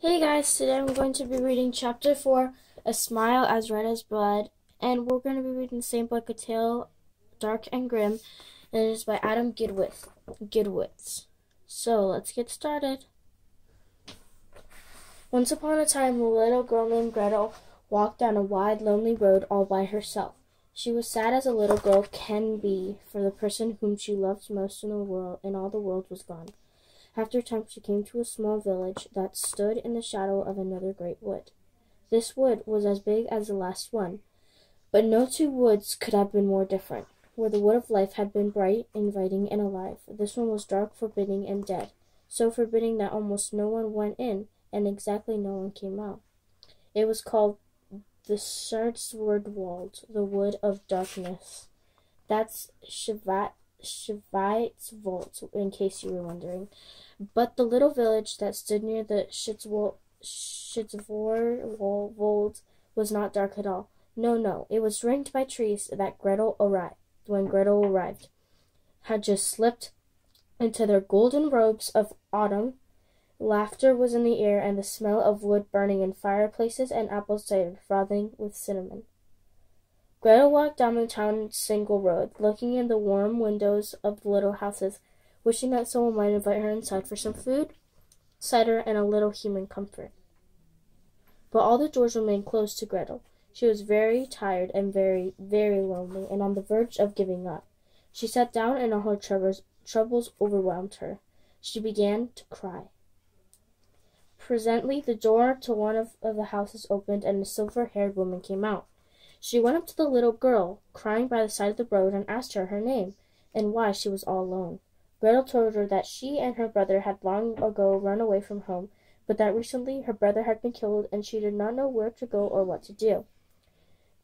Hey guys, today I'm going to be reading Chapter 4, A Smile as Red as Blood, and we're going to be reading the same book, A Tale Dark and Grim, and it is by Adam Gidwitz. So, let's get started. Once upon a time, a little girl named Gretel walked down a wide, lonely road all by herself. She was sad as a little girl can be, for the person whom she loved most in all the world was gone. After a time she came to a small village that stood in the shadow of another great wood. This wood was as big as the last one, but no two woods could have been more different. Where the wood of life had been bright, inviting, and alive, this one was dark, forbidding, and dead, so forbidding that almost no one went in, and exactly no one came out. It was called the Schwarzwald, the Wood of Darkness. That's Schwarzwald, in case you were wondering. But the little village that stood near the Schwarzwald was not dark at all. No, it was ringed by trees that when Gretel arrived, had just slipped into their golden robes of autumn. Laughter was in the air, and the smell of wood burning in fireplaces and apple cider frothing with cinnamon. Gretel walked down the town's single road, looking in the warm windows of the little houses, wishing that someone might invite her inside for some food, cider, and a little human comfort. But all the doors remained closed to Gretel. She was very tired and very, very lonely, and on the verge of giving up. She sat down, and all her troubles overwhelmed her. She began to cry. Presently the door to one of the houses opened, and a silver-haired woman came out. She went up to the little girl, crying by the side of the road, and asked her name, and why she was all alone. Gretel told her that she and her brother had long ago run away from home, but that recently her brother had been killed, and she did not know where to go or what to do.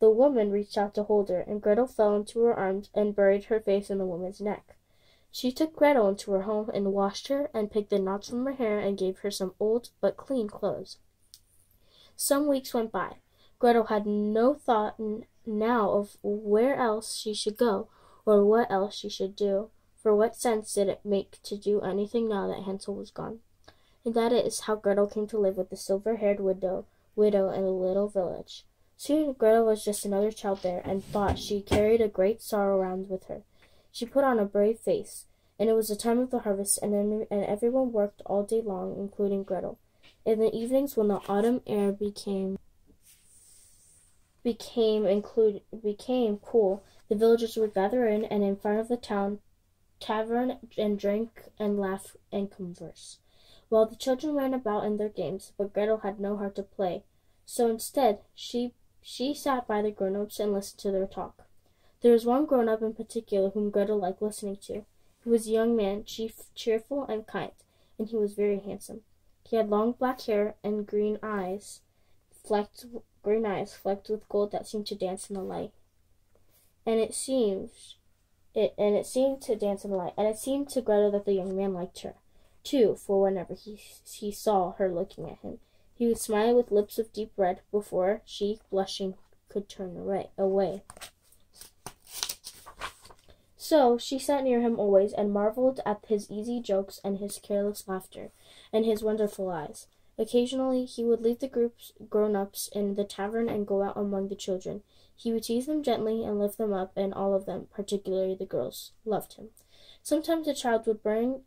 The woman reached out to hold her, and Gretel fell into her arms and buried her face in the woman's neck. She took Gretel into her home and washed her and picked the knots from her hair and gave her some old but clean clothes. Some weeks went by. Gretel had no thought now of where else she should go, or what else she should do, for what sense did it make to do anything now that Hansel was gone? And that is how Gretel came to live with the silver-haired widow in the little village. Soon Gretel was just another child there, and thought she carried a great sorrow around with her. She put on a brave face, and it was the time of the harvest, and everyone worked all day long, including Gretel. In the evenings, when the autumn air became cool, the villagers would gather in front of the tavern and drink and laugh and converse, while the children ran about in their games. But Gretel had no heart to play, so instead she sat by the grown-ups and listened to their talk. There was one grown-up in particular whom Gretel liked listening to. He was a young man, cheerful and kind, and he was very handsome. He had long black hair and green eyes flecked with gold that seemed to dance in the light. And it seemed to Gretel that the young man liked her, too, for whenever he saw her looking at him, he would smile with lips of deep red before she, blushing, could turn away. So she sat near him always, and marveled at his easy jokes and his careless laughter, and his wonderful eyes. Occasionally he would leave the grown-ups in the tavern and go out among the children. He would tease them gently and lift them up, and all of them, particularly the girls, loved him. Sometimes a child would bring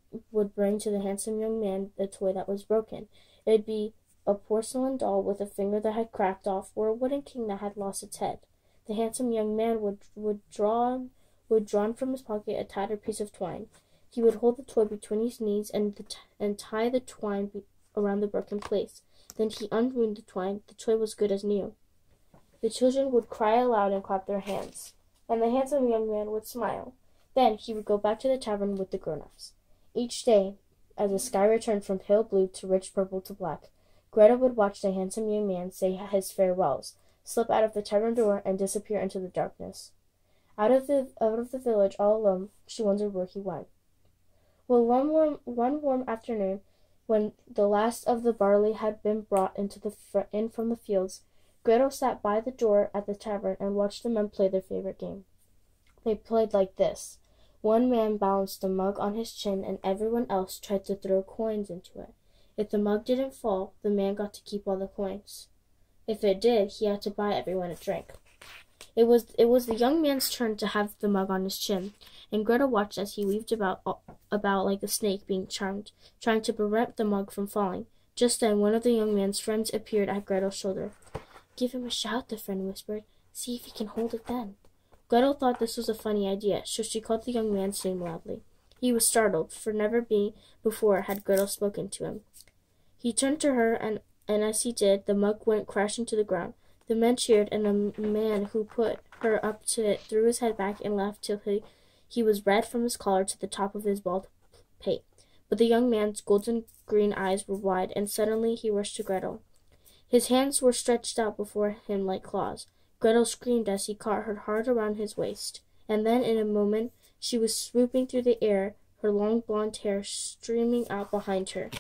to the handsome young man the toy that was broken. It would be a porcelain doll with a finger that had cracked off, or a wooden king that had lost its head. The handsome young man would draw from his pocket a tattered piece of twine. He would hold the toy between his knees and tie the twine around the broken place. Then he unwound the twine. The toy was good as new. The children would cry aloud and clap their hands, and the handsome young man would smile. Then he would go back to the tavern with the grown-ups. Each day, as the sky returned from pale blue to rich purple to black, Gretel would watch the handsome young man say his farewells, slip out of the tavern door, and disappear into the darkness. Out of the village, all alone, she wondered where he went. Well, one warm afternoon, when the last of the barley had been brought in from the fields, Gretel sat by the door at the tavern and watched the men play their favorite game. They played like this. One man balanced a mug on his chin, and everyone else tried to throw coins into it. If the mug didn't fall, the man got to keep all the coins. If it did, he had to buy everyone a drink. It was the young man's turn to have the mug on his chin, and Gretel watched as he weaved about like a snake being charmed, trying to prevent the mug from falling. Just then, one of the young man's friends appeared at Gretel's shoulder. "Give him a shout," the friend whispered. "See if he can hold it then." Gretel thought this was a funny idea, so she called the young man's name loudly. He was startled, for never before had Gretel spoken to him. He turned to her, and as he did, the mug went crashing to the ground. The men cheered, and a man who put her up to it threw his head back and laughed till he was red from his collar to the top of his bald pate. But the young man's golden green eyes were wide, and suddenly he rushed to Gretel. His hands were stretched out before him like claws. Gretel screamed as he caught her hard around his waist, and then in a moment she was swooping through the air, her long blonde hair streaming out behind her,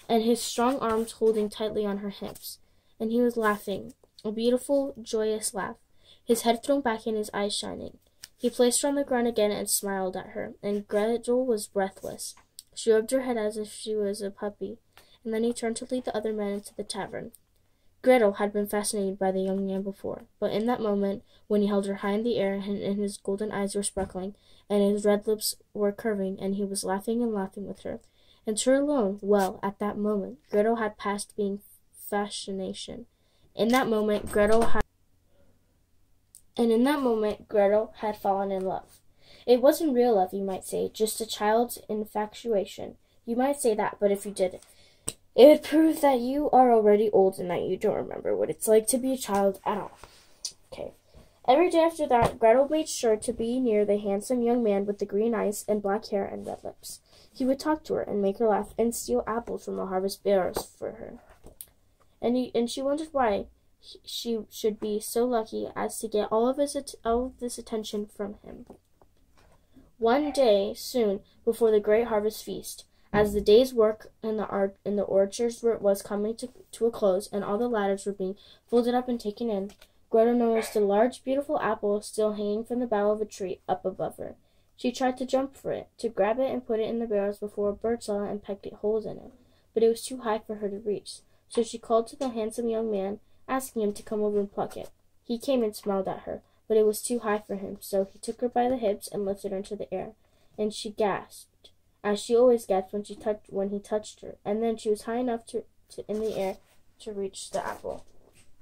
and his strong arms holding tightly on her hips. And he was laughing, a beautiful, joyous laugh, his head thrown back and his eyes shining. He placed her on the ground again and smiled at her, and Gretel was breathless. She rubbed her head as if she was a puppy, and then he turned to lead the other men into the tavern. Gretel had been fascinated by the young man before, but in that moment, when he held her high in the air, and his golden eyes were sparkling, and his red lips were curving, and he was laughing and laughing with her, and her alone, well, at that moment, Gretel had passed being fascination. In that moment, Gretel had fallen in love. It wasn't real love, you might say, just a child's infatuation. You might say that, but if you did, it would prove that you are already old and that you don't remember what it's like to be a child at all. Okay. Every day after that, Gretel made sure to be near the handsome young man with the green eyes and black hair and red lips. He would talk to her and make her laugh and steal apples from the harvest barrels for her. And she wondered why she should be so lucky as to get all of this attention from him. One day, soon before the great harvest feast, as the day's work in the orchards was coming to a close, and all the ladders were being folded up and taken in, Gretel noticed a large, beautiful apple still hanging from the bough of a tree up above her. She tried to jump for it, to grab it and put it in the barrels before a bird saw it and pecked holes in it, but it was too high for her to reach. So she called to the handsome young man, asking him to come over and pluck it. He came and smiled at her, but it was too high for him, so he took her by the hips and lifted her into the air, and she gasped, as she always gasped when he touched her, and then she was high enough in the air to reach the apple,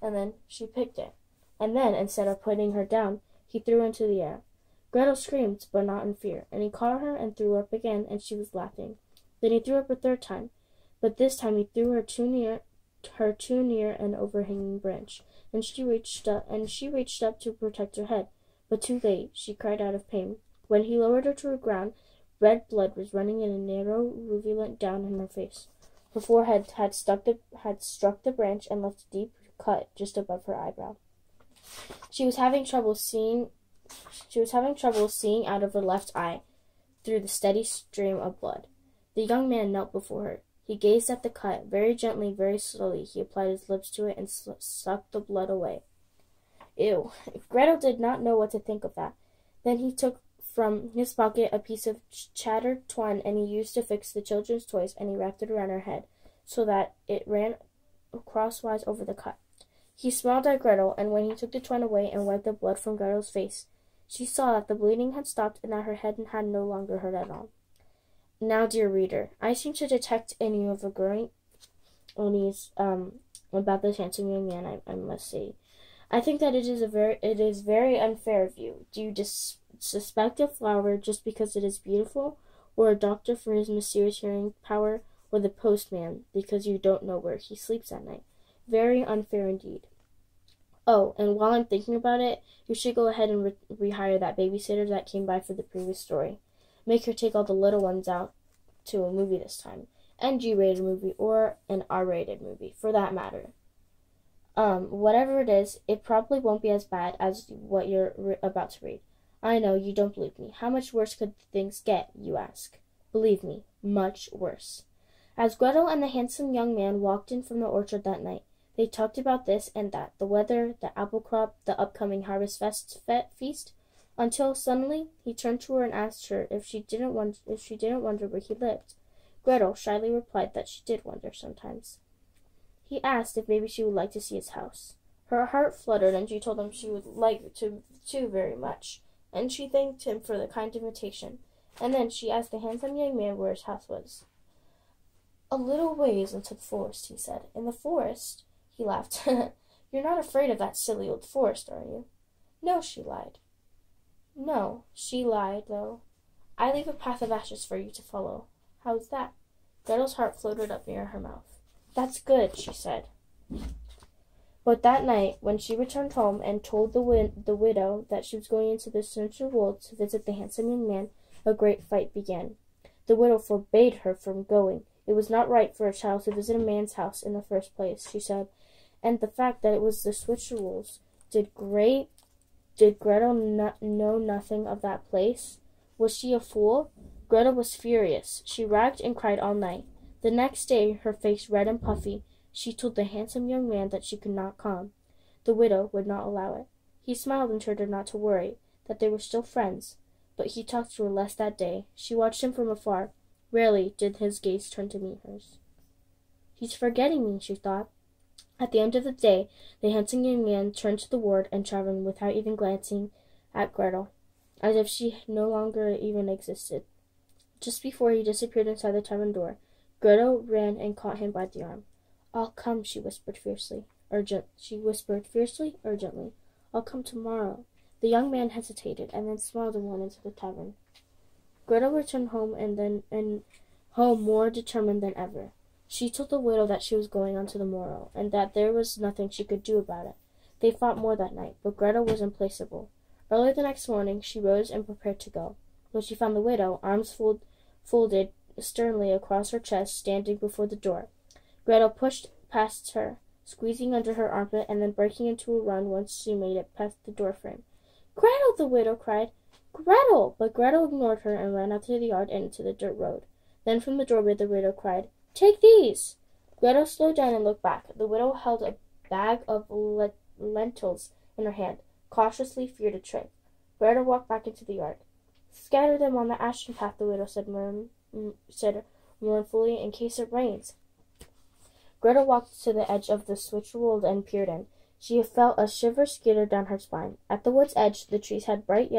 and then she picked it, and then, instead of putting her down, he threw her into the air. Gretel screamed, but not in fear, and he caught her and threw her up again, and she was laughing. Then he threw her up a third time, but this time he threw her too near an overhanging branch, and she reached up to protect her head, but too late. She cried out of pain. When he lowered her to the ground, red blood was running in a narrow rivulet down in her face. Her forehead had struck the branch and left a deep cut just above her eyebrow. She was having trouble seeing out of her left eye through the steady stream of blood. The young man knelt before her. He gazed at the cut. Very gently, very slowly, he applied his lips to it and sucked the blood away. Ew. Gretel did not know what to think of that. Then he took from his pocket a piece of tattered twine, and he used to fix the children's toys, and he wrapped it around her head, so that it ran crosswise over the cut. He smiled at Gretel, and when he took the twine away and wiped the blood from Gretel's face, she saw that the bleeding had stopped and that her head had no longer hurt at all. Now, dear reader, I seem to detect in you of a growing unease about this handsome young man, I must say. I think that it is very unfair of you. Do you suspect a flower just because it is beautiful, or a doctor for his mysterious hearing power, or the postman because you don't know where he sleeps at night? Very unfair indeed. Oh, and while I'm thinking about it, you should go ahead and rehire that babysitter that came by for the previous story. Make her take all the little ones out to a movie this time. An G-rated movie or an R-rated movie, for that matter. Whatever it is, it probably won't be as bad as what you're about to read. I know, you don't believe me. How much worse could things get, you ask? Believe me, much worse. As Gretel and the handsome young man walked in from the orchard that night, they talked about this and that, the weather, the apple crop, the upcoming harvest feast, until suddenly he turned to her and asked her if she didn't wonder where he lived. Gretel shyly replied that she did wonder sometimes. He asked if maybe she would like to see his house. Her heart fluttered, and she told him she would like to too very much, and she thanked him for the kind invitation. And then she asked the handsome young man where his house was. "A little ways into the forest," he said. "In the forest?" He laughed. "You're not afraid of that silly old forest, are you?" No, she lied, though. "I leave a path of ashes for you to follow." "How's that?" Gretel's heart floated up near her mouth. "That's good," she said. But that night, when she returned home and told the widow that she was going into the central wood to visit the handsome young man, a great fight began. The widow forbade her from going. It was not right for a child to visit a man's house in the first place, she said, and the fact that it was the Switcherools. Did Gretel know nothing of that place? Was she a fool? Gretel was furious. She ragged and cried all night. The next day, her face red and puffy, she told the handsome young man that she could not come. The widow would not allow it. He smiled and told her not to worry, that they were still friends. But he talked to her less that day. She watched him from afar. Rarely did his gaze turn to meet hers. "He's forgetting me," she thought. At the end of the day, the handsome young man turned to the wood and traveled without even glancing at Gretel, as if she no longer even existed. Just before he disappeared inside the tavern door, Gretel ran and caught him by the arm. "I'll come," she whispered fiercely, urgently. "I'll come tomorrow." The young man hesitated, and then smiled and went into the tavern. Gretel returned home home more determined than ever. She told the widow that she was going on to the morrow, and that there was nothing she could do about it. They fought more that night, but Gretel was implacable. Early the next morning she rose and prepared to go. When she found the widow, arms folded sternly across her chest, standing before the door, Gretel pushed past her, squeezing under her armpit, and then breaking into a run once she made it past the door frame. "Gretel!" the widow cried. "Gretel!" But Gretel ignored her and ran out to the yard and into the dirt road. Then from the doorway the widow cried, "Take these!" Gretel slowed down and looked back. The widow held a bag of lentils in her hand, cautiously feared to trip. Gretel walked back into the yard. "Scatter them on the ashen path," the widow said mournfully, "in case it rains." Gretel walked to the edge of the switchwood and peered in. She felt a shiver skitter down her spine. At the wood's edge, the trees had bright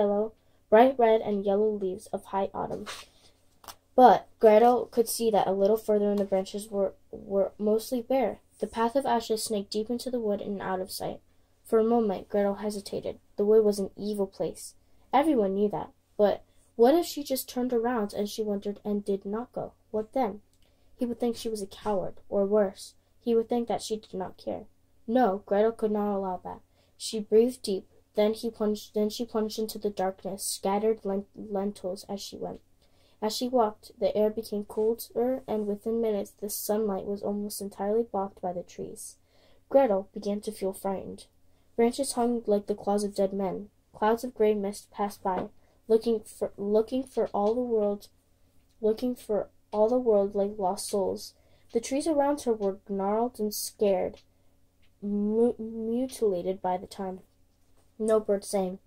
red and yellow leaves of high autumn. But Gretel could see that a little further in the branches were mostly bare. The path of ashes snaked deep into the wood and out of sight. For a moment, Gretel hesitated. The wood was an evil place. Everyone knew that. But what if she just turned around, and she wondered, and did not go? What then? He would think she was a coward, or worse, he would think that she did not care. No, Gretel could not allow that. She breathed deep. Then she plunged into the darkness, scattered lentils as she went. As she walked, the air became colder, and within minutes the sunlight was almost entirely blocked by the trees. Gretel began to feel frightened. Branches hung like the claws of dead men. Clouds of gray mist passed by, looking for all the world like lost souls. The trees around her were gnarled and scared, mutilated by the time. No bird sang.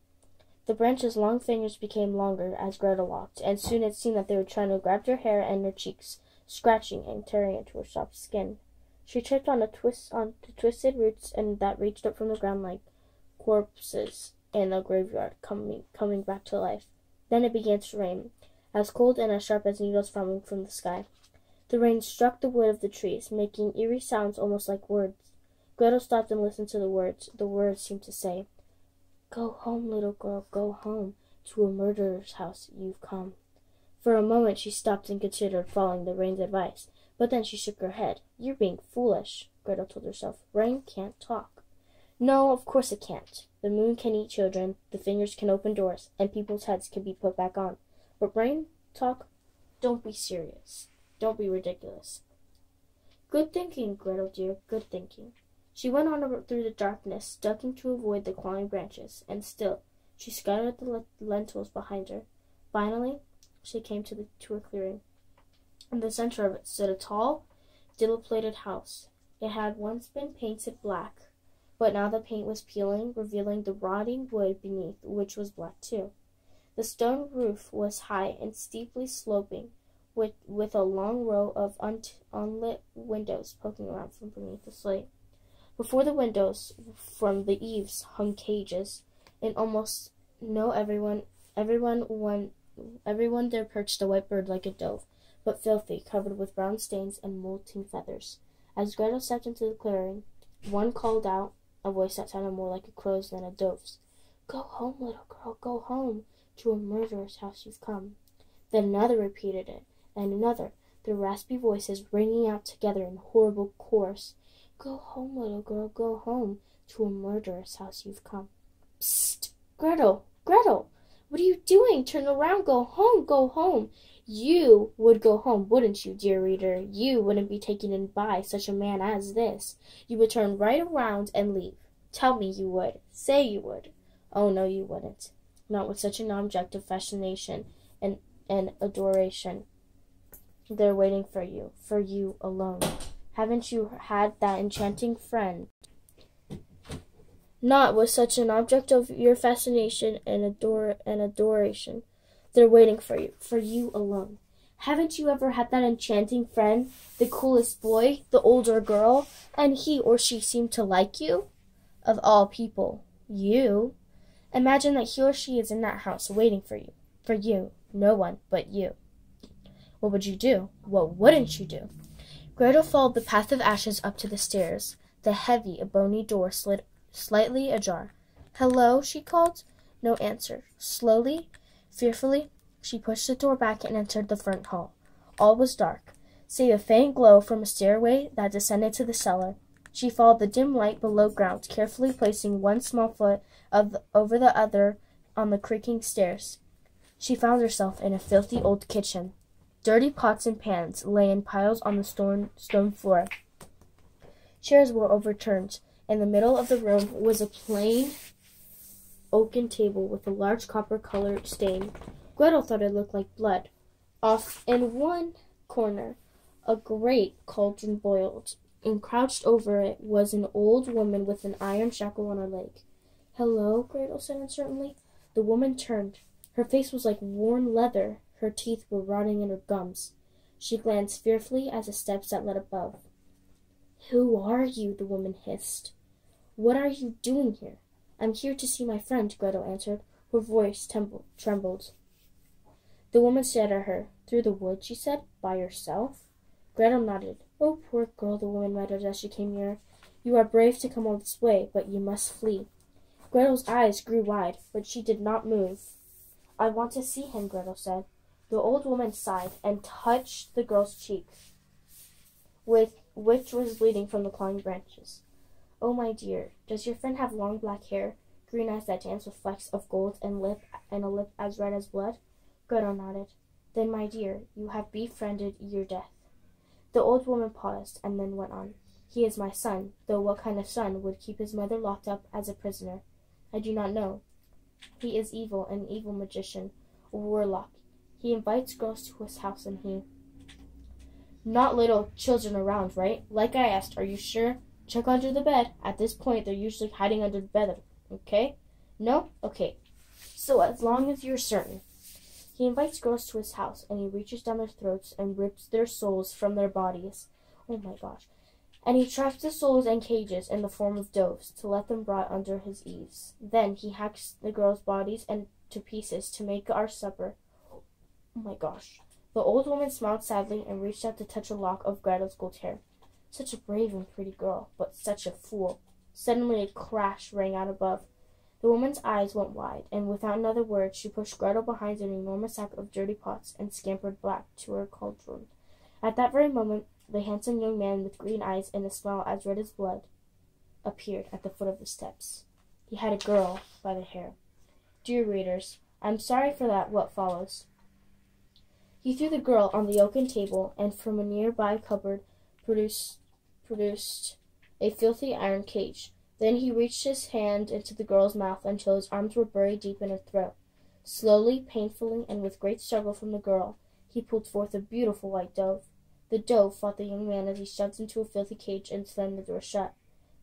The branches' long fingers became longer as Gretel walked, and soon it seemed that they were trying to grab her hair and her cheeks, scratching and tearing into her soft skin. She tripped on twisted roots and that reached up from the ground like corpses in a graveyard, coming back to life. Then it began to rain, as cold and as sharp as needles falling from the sky. The rain struck the wood of the trees, making eerie sounds almost like words. Gretel stopped and listened to the words. The words seemed to say, "Go home, little girl, go home. To a murderer's house you've come." For a moment she stopped and considered following the rain's advice, but then she shook her head. "You're being foolish," Gretel told herself. "Rain can't talk." No, of course it can't. The moon can eat children, the fingers can open doors, and people's heads can be put back on. But rain talk? Don't be serious. Don't be ridiculous. Good thinking, Gretel dear, good thinking. She went on through the darkness, ducking to avoid the clawing branches, and still she scattered the lentils behind her. Finally, she came to a clearing. In the center of it stood a tall, dilapidated house. It had once been painted black, but now the paint was peeling, revealing the rotting wood beneath, which was black too. The stone roof was high and steeply sloping, with a long row of unlit windows poking around from beneath the slate. Before the windows, from the eaves, hung cages, and almost everyone there perched a white bird like a dove, but filthy, covered with brown stains and molting feathers. As Gretel stepped into the clearing, one called out, a voice that sounded more like a crow's than a dove's, "Go home, little girl, go home. To a murderer's house you've come." Then another repeated it, and another, their raspy voices ringing out together in horrible chorus. "Go home, little girl, go home. To a murderer's house you've come." "Psst! Gretel! Gretel! What are you doing? Turn around, go home, go home. You would go home, wouldn't you, dear reader? You wouldn't be taken in by such a man as this. You would turn right around and leave. Tell me you would. Say you would. Oh, no, you wouldn't. Not with such an object of fascination and adoration. They're waiting for you alone. Haven't you had that enchanting friend? Not with such an object of your fascination and adoration. They're waiting for you alone. Haven't you ever had that enchanting friend, the coolest boy, the older girl, and he or she seemed to like you? Of all people, you. Imagine that he or she is in that house waiting for you, no one but you. What would you do? What wouldn't you do? Gretel followed the path of ashes up to the stairs. The heavy, bony door slid slightly ajar. "Hello," she called. No answer. Slowly, fearfully, she pushed the door back and entered the front hall. All was dark, save a faint glow from a stairway that descended to the cellar. She followed the dim light below ground, carefully placing one small foot over the other on the creaking stairs. She found herself in a filthy old kitchen. Dirty pots and pans lay in piles on the stone floor. Chairs were overturned. In the middle of the room was a plain oaken table with a large copper-colored stain. Gretel thought it looked like blood. Off in one corner, a great cauldron boiled, and crouched over it was an old woman with an iron shackle on her leg. "Hello," Gretel said uncertainly. The woman turned. Her face was like worn leather. Her teeth were rotting in her gums. She glanced fearfully at the steps that led above. "Who are you?" the woman hissed. "What are you doing here?" "I'm here to see my friend," Gretel answered. Her voice trembled. The woman stared at her. "Through the wood," she said. "By yourself?" Gretel nodded. "Oh, poor girl," the woman muttered as she came nearer. "You are brave to come all this way, but you must flee." Gretel's eyes grew wide, but she did not move. "I want to see him," Gretel said. The old woman sighed and touched the girl's cheek, which was bleeding from the clawing branches. "Oh, my dear, does your friend have long black hair, green eyes that dance with flecks of gold, and a lip as red as blood?" Gretel nodded. "Then, my dear, you have befriended your death." The old woman paused, and then went on. "He is my son, though what kind of son would keep his mother locked up as a prisoner? I do not know. He is evil, an evil magician, a warlock. He invites girls to his house, and he—" "Not little children around, right? Like I asked, are you sure? Check under the bed. At this point, they're usually hiding under the bed, okay? No? Okay. So as long as you're certain. He invites girls to his house, and he reaches down their throats and rips their souls from their bodies. Oh my gosh. And he traps the souls in cages in the form of doves to let them rot under his eaves. Then he hacks the girls' bodies into pieces to make our supper. Oh my gosh." The old woman smiled sadly and reached out to touch a lock of Gretel's gold hair. Such a brave and pretty girl, but such a fool. Suddenly a crash rang out above. The woman's eyes went wide, and without another word she pushed Gretel behind an enormous sack of dirty pots and scampered back to her cauldron. At that very moment, the handsome young man with green eyes and a smile as red as blood appeared at the foot of the steps. He had a girl by the hair. Dear readers, I'm sorry for what follows. He threw the girl on the oaken table, and from a nearby cupboard produced a filthy iron cage. Then he reached his hand into the girl's mouth until his arms were buried deep in her throat. Slowly, painfully, and with great struggle from the girl, he pulled forth a beautiful white dove. The dove fought the young man as he shoved into a filthy cage and slammed the door shut.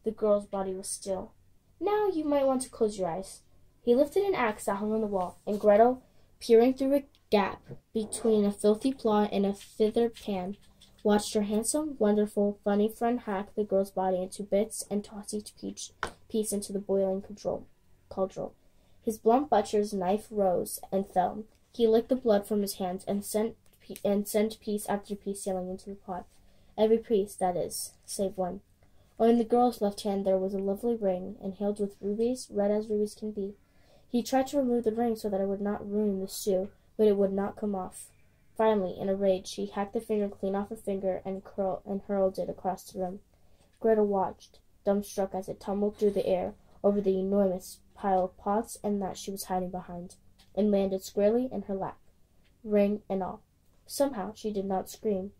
The girl's body was still. "Now you might want to close your eyes." He lifted an axe that hung on the wall, and Gretel, peering through it gap between a filthy plot and a feathered pan, watched her handsome, wonderful, funny friend hack the girl's body into bits and toss each piece into the boiling cauldron. His blunt butcher's knife rose and fell. He licked the blood from his hands and sent piece after piece sailing into the pot. Every piece, that is, save one. On the girl's left hand there was a lovely ring, inhaled with rubies, red as rubies can be. He tried to remove the ring so that it would not ruin the stew, but it would not come off. Finally, in a rage, he hacked the finger clean off her finger and hurled it across the room. Gretel watched, dumbstruck as it tumbled through the air over the enormous pile of pots and that she was hiding behind, and landed squarely in her lap, ring and all. Somehow she did not scream.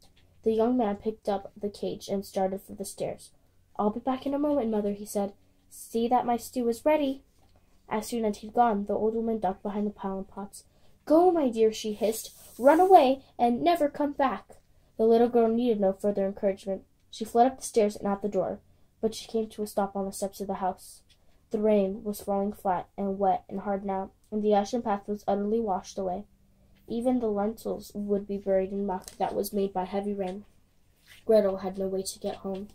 The young man picked up the cage and started for the stairs. "I'll be back in a moment, mother," he said. "See that my stew is ready." As soon as he'd gone, the old woman ducked behind the pile of pots. "Go, my dear," she hissed. "Run away and never come back." The little girl needed no further encouragement. She fled up the stairs and out the door, but she came to a stop on the steps of the house. The rain was falling flat and wet and hard now, and the ashen path was utterly washed away. Even the lentils would be buried in muck that was made by heavy rain. Gretel had no way to get home.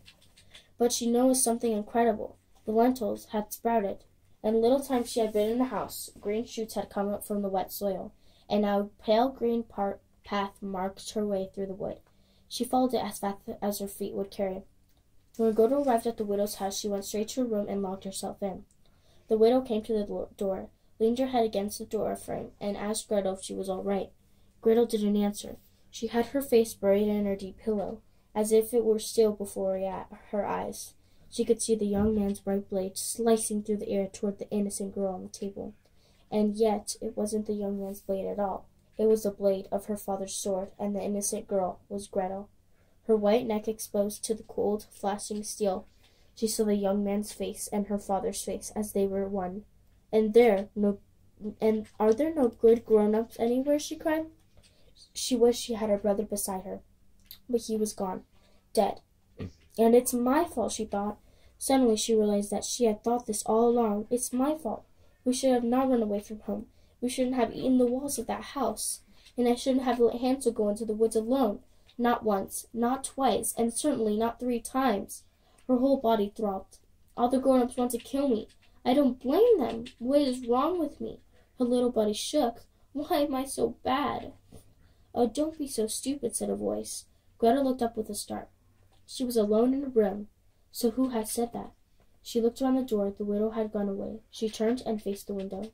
But she noticed something incredible. The lentils had sprouted. In little time she had been in the house, green shoots had come up from the wet soil, and now a pale green path marked her way through the wood. She followed it as fast as her feet would carry. When Gretel arrived at the widow's house, she went straight to her room and locked herself in. The widow came to the door, leaned her head against the door frame, and asked Gretel if she was all right. Gretel didn't answer. She had her face buried in her deep pillow, as if it were still before her eyes. She could see the young man's bright blade slicing through the air toward the innocent girl on the table. And yet it wasn't the young man's blade at all. It was the blade of her father's sword, and the innocent girl was Gretel. Her white neck exposed to the cold, flashing steel. She saw the young man's face and her father's face as they were one. And are there no good grown-ups anywhere?" she cried. She wished she had her brother beside her, but he was gone, dead. "And it's my fault," she thought. Suddenly she realized that she had thought this all along. "It's my fault. We should have not run away from home. We shouldn't have eaten the walls of that house. And I shouldn't have let Hansel go into the woods alone. Not once, not twice, and certainly not 3 times. Her whole body throbbed. "All the grown-ups want to kill me. I don't blame them. What is wrong with me?" Her little body shook. "Why am I so bad?" "Oh, don't be so stupid," said a voice. Gretel looked up with a start. She was alone in a room. So who had said that? She looked around the door. The widow had gone away. She turned and faced the window.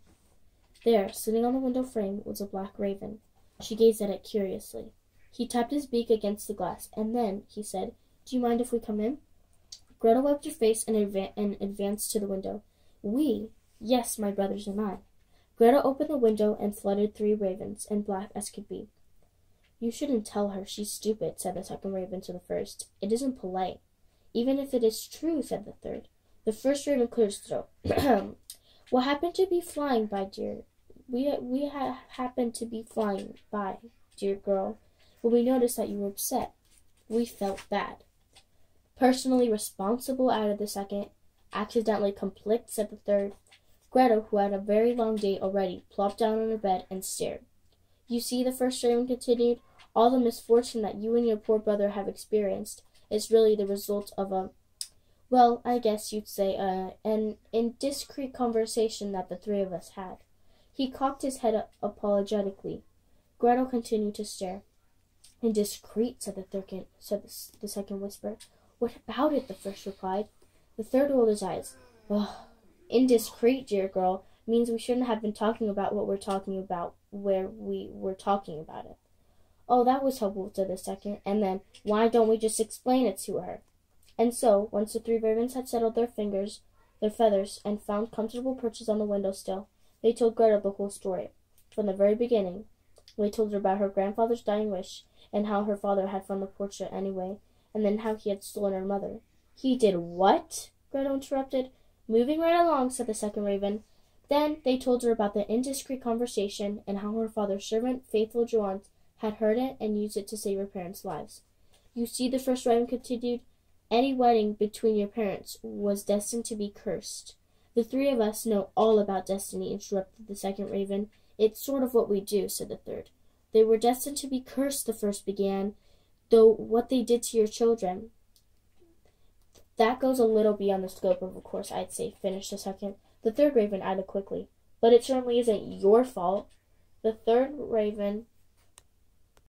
There, sitting on the window frame, was a black raven. She gazed at it curiously. He tapped his beak against the glass, and then he said, "Do you mind if we come in?" Gretel wiped her face and advanced to the window. "We? Yes, my brothers and I." Gretel opened the window and fluttered 3 ravens, and black as could be. "You shouldn't tell her she's stupid," said the second raven to the first. "It isn't polite." "Even if it is true," said the third. The first raven cleared his throat. "What happened to be flying by, dear? We happened to be flying by, dear girl, when we noticed that you were upset. We felt bad." "Personally responsible," added the second. "Accidentally complict," said the third. Gretel, who had a very long day already, plopped down on her bed and stared. "You see," the first raven continued, "all the misfortune that you and your poor brother have experienced is really the result of well, I guess you'd say, an indiscreet conversation that the 3 of us had." He cocked his head up apologetically. Gretel continued to stare. "Indiscreet," said the second whisper. "What about it?" the first replied. The third rolled his eyes. "Ugh, indiscreet, dear girl, means we shouldn't have been talking about what we're talking about where we were talking about it." "Oh, that was helpful," said the second. And then, "Why don't we just explain it to her?" And so, once the 3 ravens had settled their feathers, and found comfortable perches on the window sill, they told Gretel the whole story. From the very beginning, they told her about her grandfather's dying wish, and how her father had found the portrait anyway, and then how he had stolen her mother. "He did what?" Gretel interrupted. "Moving right along," said the second raven. Then they told her about the indiscreet conversation, and how her father's servant, faithful Johann, had heard it and used it to save her parents' lives. "You see," the first raven continued, "any wedding between your parents was destined to be cursed." "The 3 of us know all about destiny," interrupted the second raven. "It's sort of what we do," said the third. They were destined to be cursed, the first began, though what they did to your children. That goes a little beyond the scope of a course, I'd say, finished the second. The third raven added quickly. But it certainly isn't your fault. The third raven